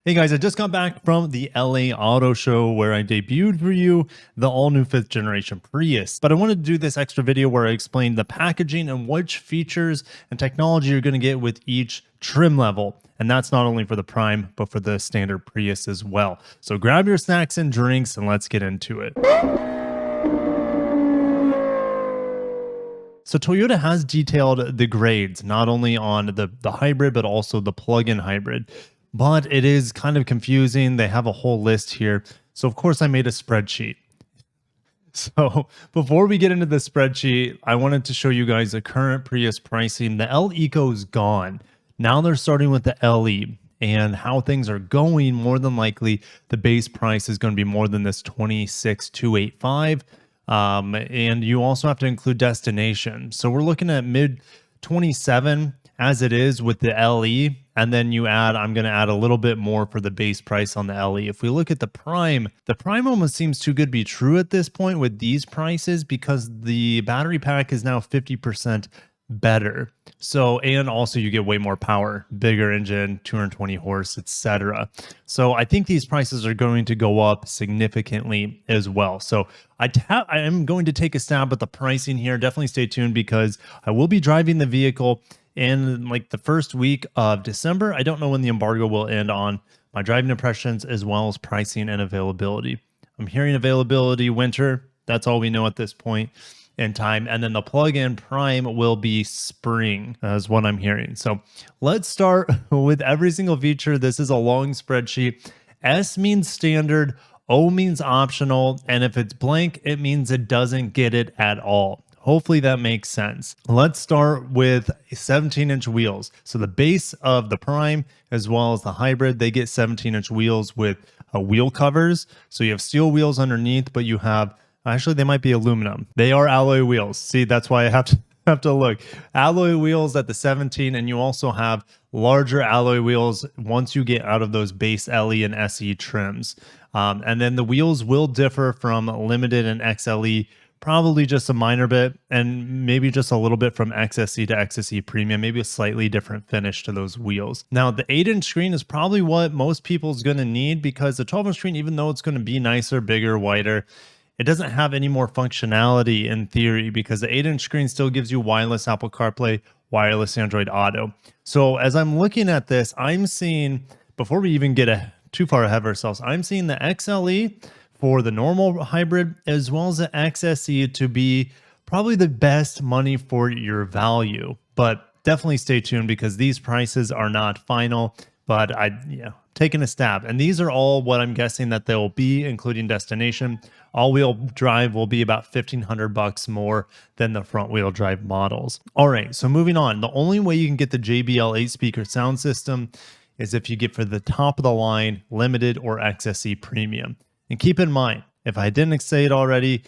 Hey guys, I just got back from the LA Auto Show where I debuted for you the all-new 5th generation Prius. But I wanted to do this extra video where I explain the packaging and which features and technology you're going to get with each trim level. And that's not only for the Prime, but for the standard Prius as well. So grab your snacks and drinks and let's get into it. So Toyota has detailed the grades, not only on the hybrid, but also the plug-in hybrid. But it is kind of confusing. They have a whole list here. So of course I made a spreadsheet. So before we get into the spreadsheet, I wanted to show you guys the current Prius pricing. The L Eco is gone. Now they're starting with the LE, and how things are going, more than likely the base price is going to be more than this 26,285. And you also have to include destination. So we're looking at mid 27 as it is with the LE. And then I'm going to add a little bit more for the base price on the LE. If we look at the Prime almost seems too good to be true at this point with these prices because the battery pack is now 50% better. So, and also you get way more power, bigger engine, 220 horse, etc. So I think these prices are going to go up significantly as well. So I am going to take a stab at the pricing here. Definitely stay tuned because I will be driving the vehicle in like the first week of December. I don't know when the embargo will end on my driving impressions as well as pricing and availability. I'm hearing availability winter. That's all we know at this point in time. And then the plug-in Prime will be spring, is what I'm hearing. So let's start with every single feature. This is a long spreadsheet. S means standard, O means optional, and if it's blank, it means it doesn't get it at all. Hopefully that makes sense. Let's start with 17-inch wheels. So the base of the Prime as well as the hybrid, they get 17-inch wheels with wheel covers. So you have steel wheels underneath, but you have, actually they might be aluminum. They are alloy wheels. See, that's why I have to look. Alloy wheels at the 17, and you also have larger alloy wheels once you get out of those base LE and SE trims. And then the wheels will differ from limited and XLE, probably just a minor bit, and maybe just a little bit from XSE to XSE Premium, maybe a slightly different finish to those wheels. Now, the 8-inch screen is probably what most people's going to need because the 12-inch screen, even though it's going to be nicer, bigger, wider, it doesn't have any more functionality in theory because the 8-inch screen still gives you wireless Apple CarPlay, wireless Android Auto. So as I'm looking at this, I'm seeing, before we even get too far ahead of ourselves, I'm seeing the XLE for the normal hybrid as well as the XSE to be probably the best money for your value. But definitely stay tuned because these prices are not final, but taking a stab. And these are all what I'm guessing that they'll be, including destination. All-wheel drive will be about $1,500 more than the front-wheel drive models. All right, so moving on. The only way you can get the JBL 8-speaker sound system is if you get for the top of the line Limited or XSE Premium. And keep in mind, if I didn't say it already,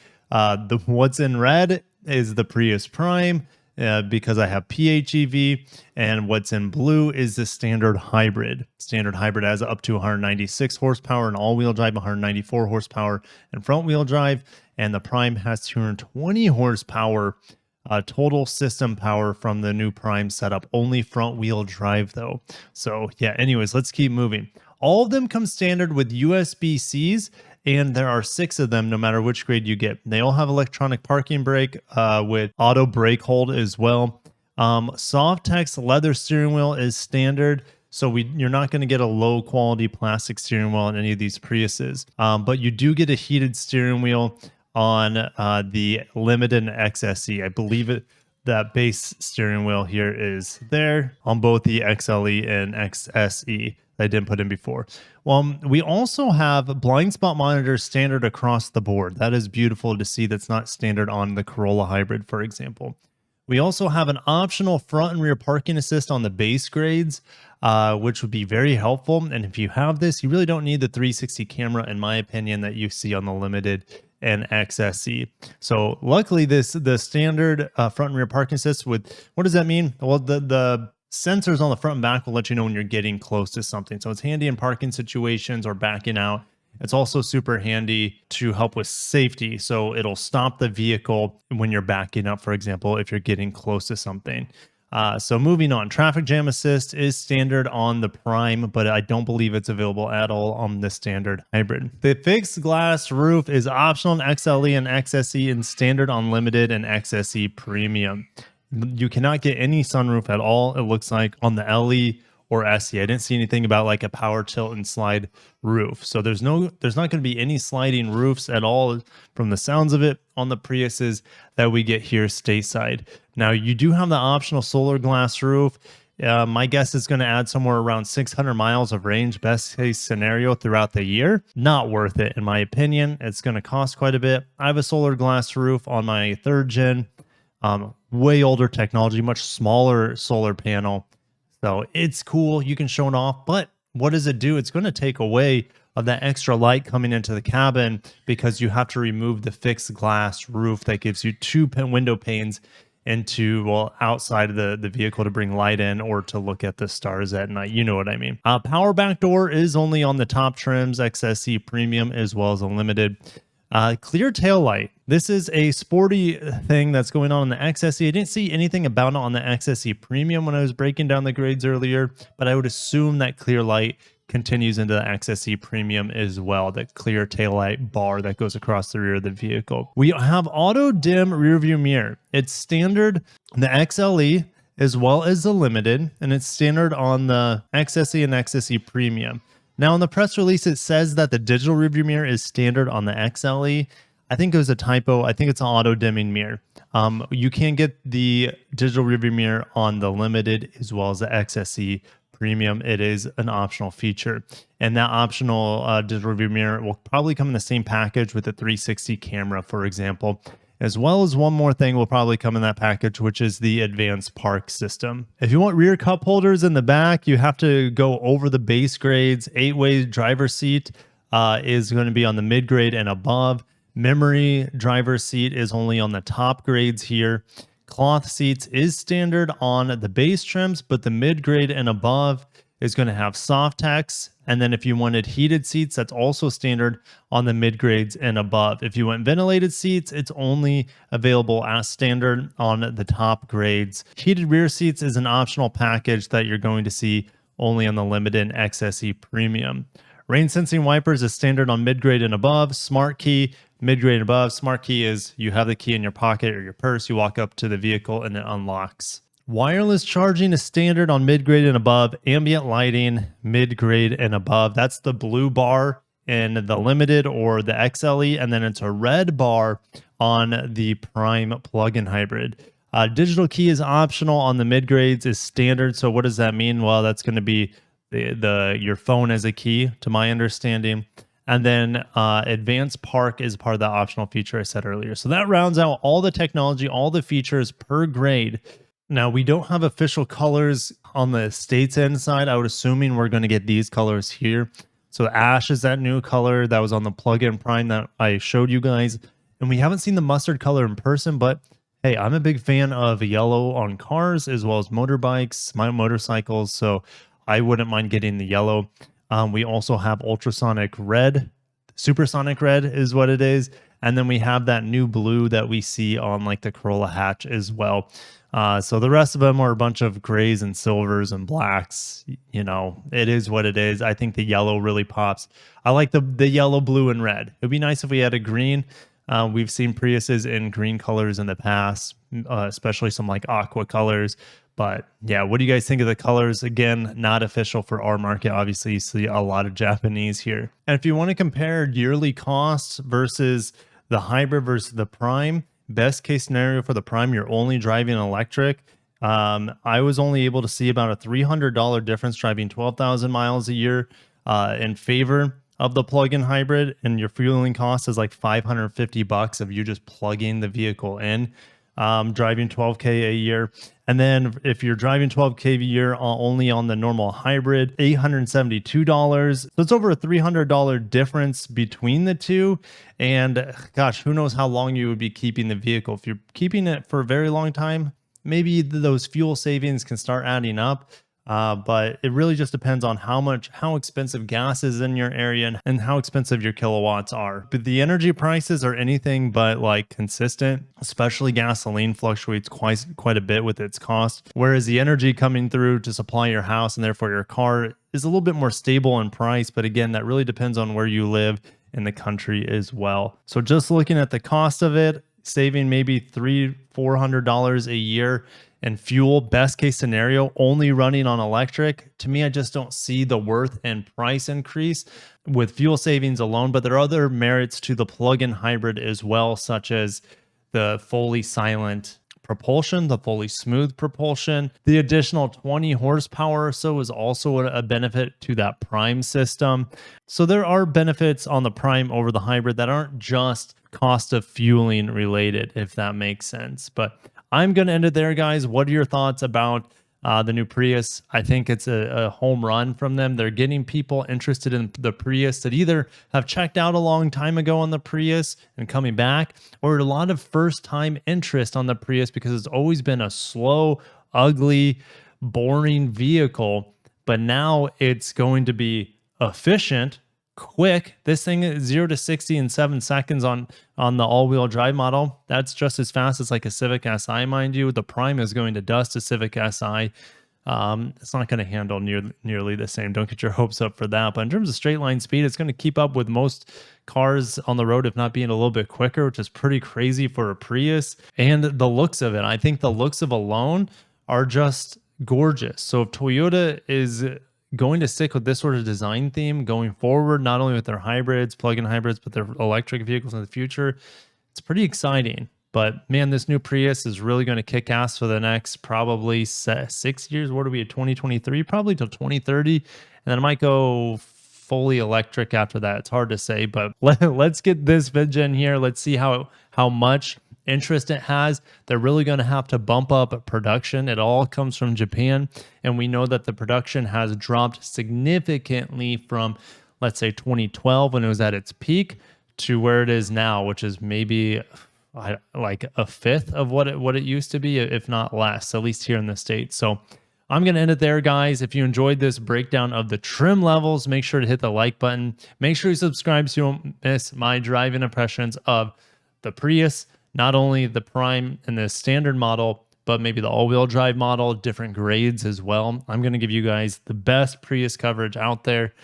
what's in red is the Prius Prime because I have PHEV, and what's in blue is the standard hybrid. Standard hybrid has up to 196 horsepower and all-wheel drive 194 horsepower and front-wheel drive, and the Prime has 220 horsepower total system power from the new Prime setup. Only front-wheel drive though. So yeah, anyways, let's keep moving. All of them come standard with USB-Cs, and there are 6 of them no matter which grade you get. They all have electronic parking brake with auto brake hold as well. Softex leather steering wheel is standard, so you're not going to get a low quality plastic steering wheel in any of these Priuses. But you do get a heated steering wheel on the Limited and XSE. I believe that base steering wheel here is there on both the XLE and XSE. I didn't put in before. Well, we also have blind spot monitors standard across the board. That is beautiful to see. That's not standard on the Corolla Hybrid, for example. We also have an optional front and rear parking assist on the base grades, which would be very helpful. And if you have this, you really don't need the 360 camera, in my opinion, that you see on the Limited and XSE. So luckily, the standard front and rear parking assist with, what does that mean? Well, the sensors on the front and back will let you know when you're getting close to something. So it's handy in parking situations or backing out. It's also super handy to help with safety. So it'll stop the vehicle when you're backing up, for example, if you're getting close to something. So moving on, traffic jam assist is standard on the Prime, but I don't believe it's available at all on the standard hybrid. The fixed glass roof is optional in XLE and XSE and standard unlimited and XSE Premium. You cannot get any sunroof at all, it looks like, on the LE or SE. I didn't see anything about like a power tilt and slide roof. So there's not going to be any sliding roofs at all from the sounds of it on the Priuses that we get here stateside. Now you do have the optional solar glass roof. My guess is going to add somewhere around 600 miles of range, best case scenario throughout the year. Not worth it, in my opinion. It's going to cost quite a bit. I have a solar glass roof on my 3rd gen, way older technology, much smaller solar panel. So it's cool. You can show it off, but what does it do? It's going to take away of that extra light coming into the cabin because you have to remove the fixed glass roof that gives you 2 window panes into, well, outside of the vehicle to bring light in or to look at the stars at night. You know what I mean. Power back door is only on the top trims, XSE Premium as well as a limited. Clear tail light. This is a sporty thing that's going on in the XSE. I didn't see anything about it on the XSE Premium when I was breaking down the grades earlier, but I would assume that clear light continues into the XSE Premium as well, that clear taillight bar that goes across the rear of the vehicle. We have auto dim rear view mirror. It's standard in the XLE as well as the limited, and it's standard on the XSE and XSE Premium. Now in the press release, it says that the digital rearview mirror is standard on the XLE. I think it was a typo. I think it's an auto dimming mirror. You can get the digital rearview mirror on the limited as well as the XSE Premium. It is an optional feature, and that optional digital rearview mirror will probably come in the same package with the 360 camera, for example. As well as one more thing will probably come in that package, which is the advanced park system. If you want rear cup holders in the back, you have to go over the base grades. 8-way driver seat is going to be on the mid grade and above. Memory driver seat is only on the top grades here. Cloth seats is standard on the base trims, but the mid grade and above is going to have soft text. And then if you wanted heated seats, that's also standard on the mid grades and above. If you want ventilated seats, it's only available as standard on the top grades. Heated rear seats is an optional package that you're going to see only on the limited and XSE Premium. Rain sensing wipers is standard on mid grade and above. Smart key, mid grade and above. Smart key is you have the key in your pocket or your purse, you walk up to the vehicle and it unlocks. Wireless charging is standard on mid-grade and above. Ambient lighting, mid-grade and above. That's the blue bar in the limited or the XLE, and then it's a red bar on the Prime plug-in hybrid. Digital key is optional on the mid-grades, is standard. So what does that mean? Well, that's going to be your phone as a key, to my understanding. And then advanced park is part of the optional feature I said earlier. So that rounds out all the technology, all the features per grade. Now, we don't have official colors on the States end side. I would assuming we're going to get these colors here. So ash is that new color that was on the plug-in Prime that I showed you guys. And we haven't seen the mustard color in person, but hey, I'm a big fan of yellow on cars as well as motorbikes, my motorcycles. So I wouldn't mind getting the yellow. We also have ultrasonic red. Supersonic red is what it is. And then we have that new blue that we see on like the Corolla hatch as well. So the rest of them are a bunch of grays and silvers and blacks. You know, it is what it is. I think the yellow really pops. I like the yellow, blue, and red. It'd be nice if we had a green. We've seen Priuses in green colors in the past, especially some like aqua colors. But yeah, what do you guys think of the colors? Again, not official for our market. Obviously, you see a lot of Japanese here. And if you want to compare yearly costs versus the hybrid versus the Prime, best case scenario for the Prime, you're only driving electric. I was only able to see about a $300 difference driving 12,000 miles a year in favor of the plug-in hybrid, and your fueling cost is like $550 of you just plugging the vehicle in. Driving 12K a year. And then if you're driving 12K a year only on the normal hybrid, $872. So it's over a $300 difference between the two. And gosh, who knows how long you would be keeping the vehicle. If you're keeping it for a very long time, maybe those fuel savings can start adding up. But it really just depends on how expensive gas is in your area and how expensive your kilowatts are. But the energy prices are anything but like consistent, especially gasoline fluctuates quite a bit with its cost. Whereas the energy coming through to supply your house and therefore your car is a little bit more stable in price. But again, that really depends on where you live in the country as well. So just looking at the cost of it, saving maybe $300-400 a year and fuel, best case scenario, only running on electric. To me, I just don't see the worth and price increase with fuel savings alone, but there are other merits to the plug-in hybrid as well, such as the fully silent propulsion, the fully smooth propulsion. The additional 20 horsepower or so is also a benefit to that Prime system. So there are benefits on the Prime over the hybrid that aren't just cost of fueling related, if that makes sense. But I'm going to end it there, guys. What are your thoughts about the new Prius? I think it's a home run from them. They're getting people interested in the Prius that either have checked out a long time ago on the Prius and coming back, or a lot of first-time interest on the Prius because it's always been a slow, ugly, boring vehicle. But now it's going to be efficient, quick. This thing is 0 to 60 in 7 seconds on the all-wheel drive model. That's just as fast as like a Civic Si, mind you. The Prime is going to dust a Civic Si. It's not going to handle nearly the same. Don't get your hopes up for that. But in terms of straight line speed, it's going to keep up with most cars on the road, if not being a little bit quicker, which is pretty crazy for a Prius. And the looks of it, I think the looks of alone are just gorgeous. So if Toyota is going to stick with this sort of design theme going forward, not only with their hybrids, plug-in hybrids, but their electric vehicles in the future, it's pretty exciting. But man, this new Prius is really going to kick ass for the next probably 6 years. What are we at, 2023? Probably till 2030. And then it might go fully electric after that. It's hard to say, but let's get this VidGen here. Let's see how much interest it has. They're really going to have to bump up production. It all comes from Japan, and we know that the production has dropped significantly from, let's say, 2012 when it was at its peak to where it is now, which is maybe like a fifth of what it used to be, if not less, at least here in the States. So I'm going to end it there, guys. If you enjoyed this breakdown of the trim levels, make sure to hit the like button. Make sure you subscribe so you won't miss my driving impressions of the Prius, not only the Prime and the standard model, but maybe the all-wheel drive model, different grades as well. I'm going to give you guys the best Prius coverage out there.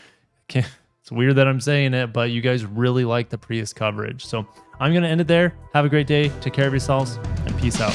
It's weird that I'm saying it, but you guys really like the Prius coverage. So I'm going to end it there. Have a great day. Take care of yourselves, and peace out.